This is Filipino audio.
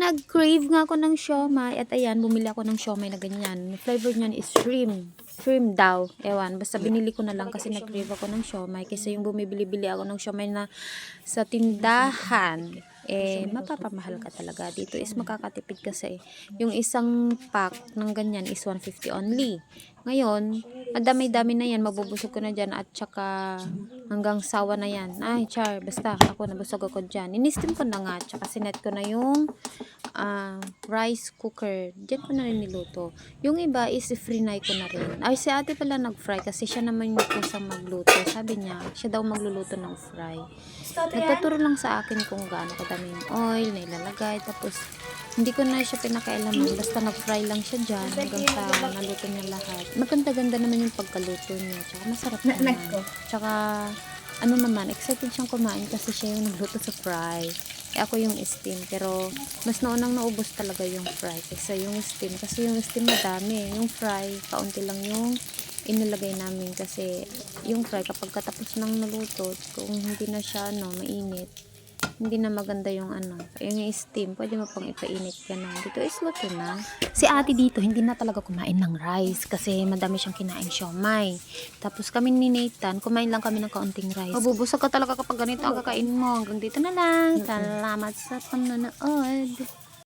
nag-crave nga ako ng siomai. At ayan, bumili ako ng siomai na ganyan. Flavor niyan is shrimp. Shrimp daw. Ewan, basta binili ko na lang kasi nag-crave ako ng siomai. Kasi yung bumibili-bili ako ng siomai na sa tindahan, mapapamahal ka talaga. Dito is makakatipid kasi. Yung isang pack ng ganyan is 150 only. Ngayon, madami-dami na yan. Mabubusog ko na dyan at saka hanggang sawa na yan. Ay, char, basta ako nabusog ako dyan. Inistim ko na nga. Tsaka sinet ko na yung rice cooker. Diyan ko na rin niluto. Yung iba is frinay ko na rin. Ay, si ate pala nag-fry kasi siya naman yung kusang magluto. Sabi niya, siya daw magluluto ng fry. Nagtuturo lang sa akin kung gaano kadaming oil na ilalagay. Tapos, hindi ko na siya pinakailaman. Basta nag-fry lang siya dyan hanggang sa naluto niya lahat. Maganda-ganda naman yung pagkaluto niya. Tsaka masarap naman. Tsaka, ano naman, excited siyang kumain kasi siya yung nagluto sa fry. Ako yung steam. Pero, mas naunang naubos talaga yung fry kaysa yung steam. Kasi yung steam madami. Yung fry, kaunti lang yung inilagay namin. Kasi, yung fry, kapag katapos ng naluto, kung hindi na siya, mainit, hindi na maganda yung yung steam, pwede mo pang ipainit ganun. Dito is luto na. Si ate dito, hindi na talaga kumain ng rice kasi madami siyang kinain siomai. Tapos kami ni Nathan, kumain lang kami ng kaunting rice. Mabubusog ka talaga kapag ganito ang kakainin mo. Hanggang dito na lang. Salamat sa panonood.